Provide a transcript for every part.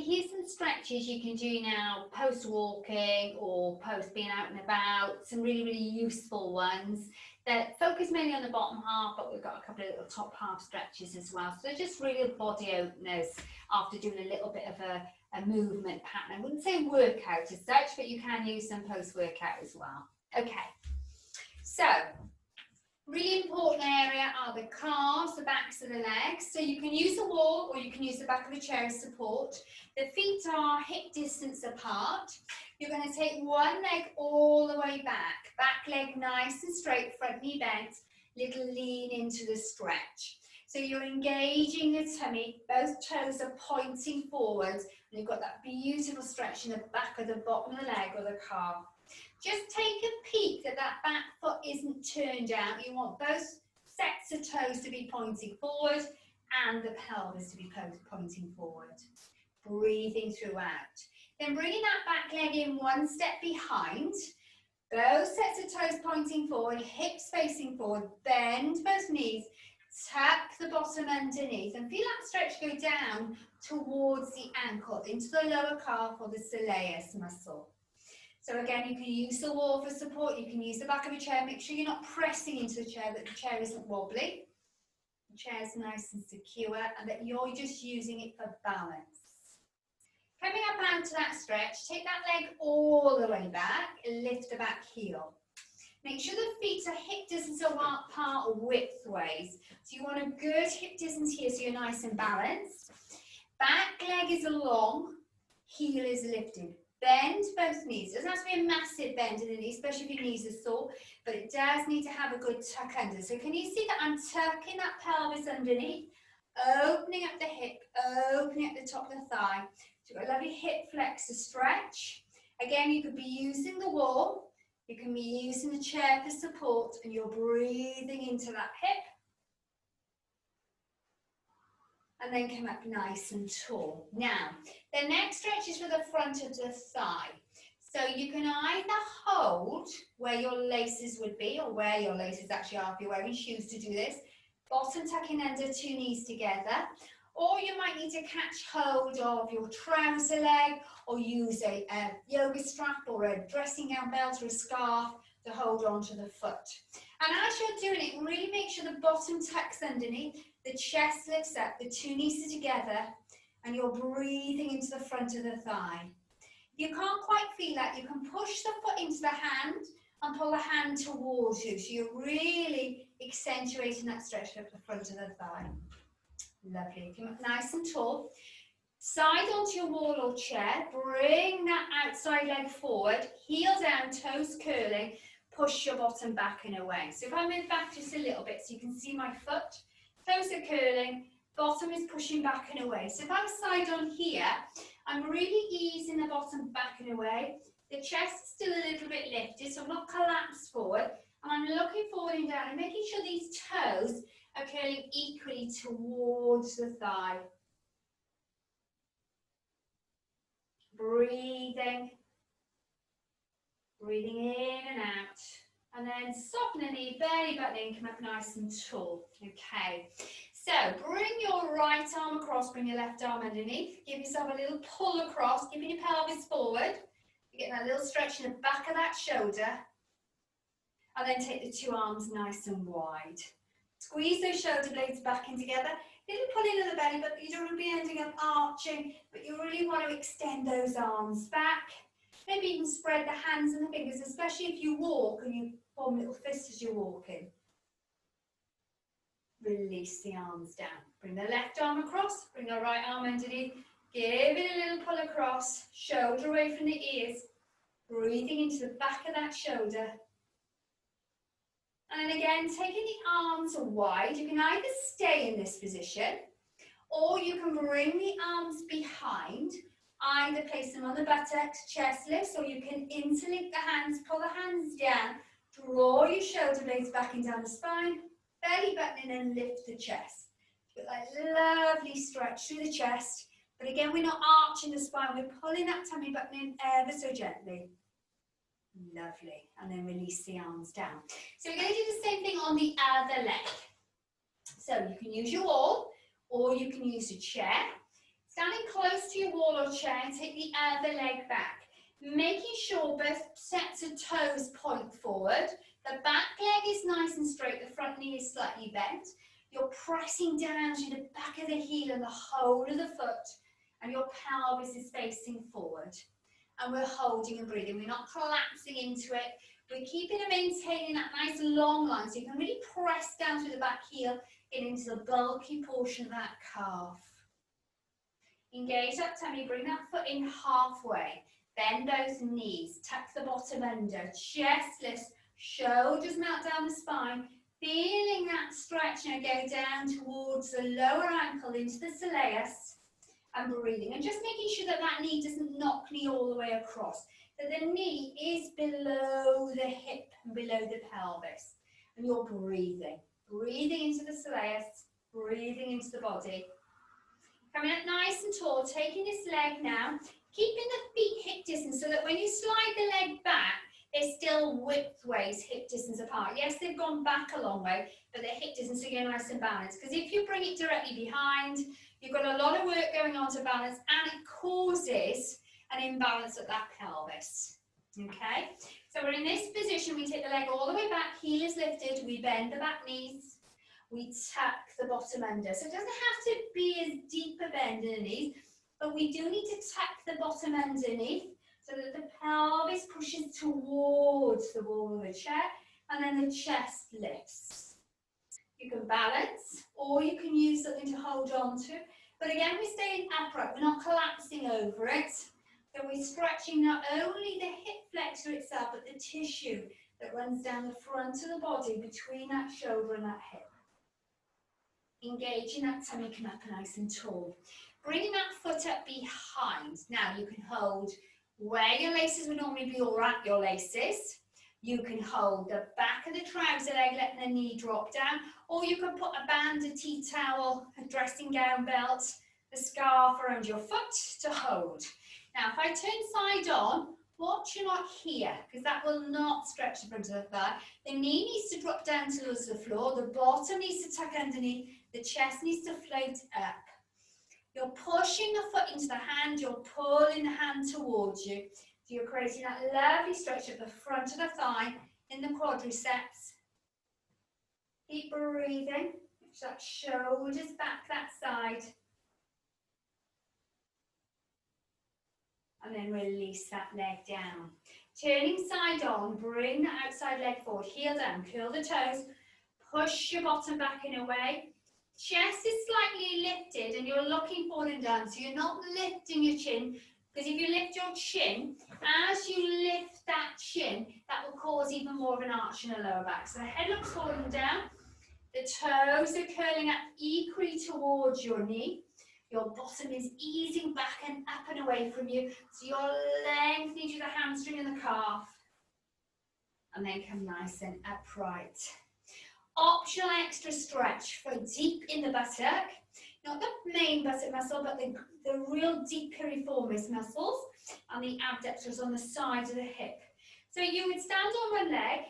lovely. Here's some stretches you can do now, post walking or post being out and about. Some really, really useful ones that focus mainly on the bottom half, but we've got a couple of little top half stretches as well. So they're just really body openers after doing a little bit of a movement pattern. I wouldn't say workout as such, but you can use some post-workout as well. Okay, so really important area are the calves, the backs of the legs. So you can use the wall or you can use the back of a chair as support. The feet are hip distance apart. You're going to take one leg all the way back. Back leg nice and straight, front knee bent, little lean into the stretch. So you're engaging the tummy, both toes are pointing forwards, and you've got that beautiful stretch in the back of the bottom of the leg or the calf. Just take a peek that that back foot isn't turned out. You want both sets of toes to be pointing forward and the pelvis to be pointing forward. Breathing throughout. Then bringing that back leg in one step behind. Both sets of toes pointing forward, hips facing forward, bend both knees, tap the bottom underneath and feel that stretch go down towards the ankle, into the lower calf or the soleus muscle. So again, you can use the wall for support, you can use the back of a chair, make sure you're not pressing into the chair, that the chair isn't wobbly, the chair is nice and secure, and that you're just using it for balance. Coming up onto that stretch, take that leg all the way back, lift the back heel. Make sure the feet are hip distance apart widthways. So you want a good hip distance here so you're nice and balanced. Back leg is long, heel is lifted. Bend both knees. It doesn't have to be a massive bend in the knee, especially if your knees are sore, but it does need to have a good tuck under. So can you see that I'm tucking that pelvis underneath, opening up the hip, opening up the top of the thigh. So you've got a lovely hip flexor stretch. Again, you could be using the wall, you can be using the chair for support, and you're breathing into that hip. And then come up nice and tall. Now, the next stretch is for the front of the thigh. So you can either hold where your laces would be, or where your laces actually are if you're wearing shoes to do this. Bottom tucking under, two knees together. Or you might need to catch hold of your trouser leg, or use a yoga strap or a dressing gown belt or a scarf to hold onto the foot. And as you're doing it, really make sure the bottom tucks underneath, the chest lifts up, the two knees are together, and you're breathing into the front of the thigh. If you can't quite feel that, you can push the foot into the hand and pull the hand towards you. So you're really accentuating that stretch up the front of the thigh. Lovely. Come up nice and tall. Side onto your wall or chair. Bring that outside leg forward. Heel down, toes curling. Push your bottom back and away. So if I move back just a little bit so you can see my foot. Toes are curling. Bottom is pushing back and away. So if I'm side on here, I'm really easing the bottom back and away. The chest is still a little bit lifted, so I'm not collapsed forward. And I'm looking forward and down and making sure these toes are curling equally towards the thigh. Breathing. Breathing in and out. And then soften the knee, belly button in, come up nice and tall. Okay. So bring your right arm across, bring your left arm underneath. Give yourself a little pull across, giving your pelvis forward. You get that little stretch in the back of that shoulder. And then take the two arms nice and wide. Squeeze those shoulder blades back in together. Little pull into the belly, but you don't want to be ending up arching, but you really want to extend those arms back. Maybe even spread the hands and the fingers, especially if you walk and you form little fists as you're walking. Release the arms down. Bring the left arm across, bring the right arm underneath. Give it a little pull across, shoulder away from the ears. Breathing into the back of that shoulder. And then again, taking the arms wide, you can either stay in this position, or you can bring the arms behind, either place them on the buttocks, chest lifts, or you can interlink the hands, pull the hands down, draw your shoulder blades back and down the spine, belly button in and lift the chest. Get that lovely stretch through the chest, but again, we're not arching the spine, we're pulling that tummy button in ever so gently. Lovely, and then release the arms down. So we're going to do the same thing on the other leg. So you can use your wall, or you can use a chair. Standing close to your wall or chair, take the other leg back, making sure both sets of toes point forward. The back leg is nice and straight, the front knee is slightly bent. You're pressing down to the back of the heel and the whole of the foot, and your pelvis is facing forward. And we're holding and breathing. We're not collapsing into it. We're keeping and maintaining that nice long line, so you can really press down through the back heel and into the bulky portion of that calf. Engage that tummy, bring that foot in halfway. Bend those knees, tuck the bottom under, chest lifts, shoulders melt down the spine, feeling that stretch now go down towards the lower ankle into the soleus, and breathing. And just making sure that that knee doesn't knock knee all the way across. That the knee is below the hip and below the pelvis. And you're breathing. Breathing into the soleus, breathing into the body. Coming up nice and tall, taking this leg now, keeping the feet hip distance so that when you slide the leg back, they're still widthways, hip distance apart. Yes, they've gone back a long way, but they're hip distance so you're nice and balanced. Because if you bring it directly behind, you've got a lot of work going on to balance, and it causes an imbalance at that pelvis. Okay, so we're in this position, we take the leg all the way back, heel is lifted, we bend the back knees, we tuck the bottom under. So it doesn't have to be as deep a bend in the knees, but we do need to tuck the bottom underneath so that the pelvis pushes towards the wall of the chair, and then the chest lifts. You can balance, or you can use something to hold on to. But again, we're staying upright, we're not collapsing over it. So we're stretching not only the hip flexor itself, but the tissue that runs down the front of the body between that shoulder and that hip. Engaging that tummy, come up nice and tall. Bringing that foot up behind. Now you can hold where your laces would normally be, or at your laces. You can hold the back of the trouser leg, letting the knee drop down, or you can put a band, a tea towel, a dressing gown belt, a scarf around your foot to hold. Now, if I turn side on, watch you're not here, because that will not stretch the front of the thigh. The knee needs to drop down towards the floor, the bottom needs to tuck underneath, the chest needs to float up. You're pushing the foot into the hand, you're pulling the hand towards you. So you're creating that lovely stretch at the front of the thigh in the quadriceps. Keep breathing, push that shoulders back that side. And then release that leg down. Turning side on, bring the outside leg forward, heel down, curl the toes, push your bottom back in a way. Chest is slightly lifted and you're looking forward and down, so you're not lifting your chin, because if you lift your chin, as you lift that chin, that will cause even more of an arch in the lower back. So the head looks forward and down, the toes are curling up equally towards your knee. Your bottom is easing back and up and away from you, so you're lengthening through the hamstring and the calf. And then come nice and upright. Optional extra stretch for deep in the buttock. Not the main buttock muscle, but the real deep piriformis muscles and the abductors on the side of the hip. So you would stand on one leg,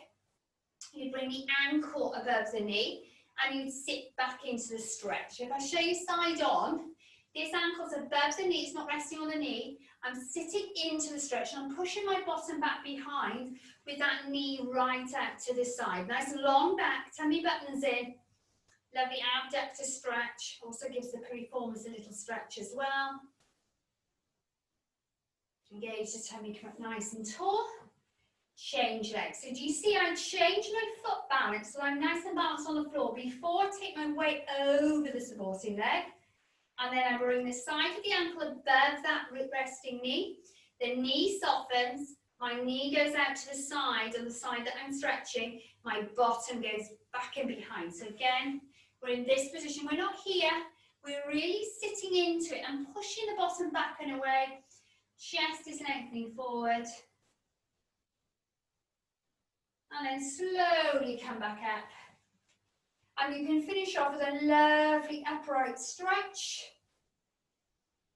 you'd bring the ankle above the knee, and you'd sit back into the stretch. If I show you side on, this ankle's above the knee, it's not resting on the knee. I'm sitting into the stretch and I'm pushing my bottom back behind with that knee right out to the side. Nice long back, tummy buttons in. Lovely abductor stretch. Also gives the piriformis a little stretch as well. Engage the tummy, come up nice and tall. Change legs. So do you see I change my foot balance so I'm nice and balanced on the floor before I take my weight over the supporting leg. And then I bring the side of the ankle above that resting knee. The knee softens. My knee goes out to the side, on the side that I'm stretching. My bottom goes back and behind. So again, we're in this position. We're not here. We're really sitting into it and pushing the bottom back and away. Chest is lengthening forward. And then slowly come back up. And you can finish off with a lovely upright stretch.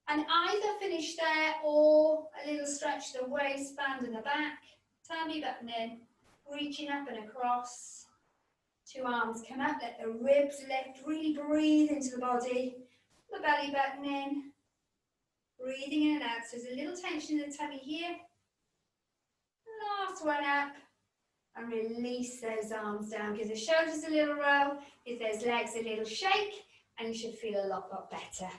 And either finish there or a little stretch the waistband and the back. Tummy button in, reaching up and across. Two arms come up, let the ribs lift, really breathe into the body. The belly button in. breathing in and out. So there's a little tension in the tummy here. Last one up, and release those arms down. Give the shoulders a little roll, give those legs a little shake, and you should feel a lot better.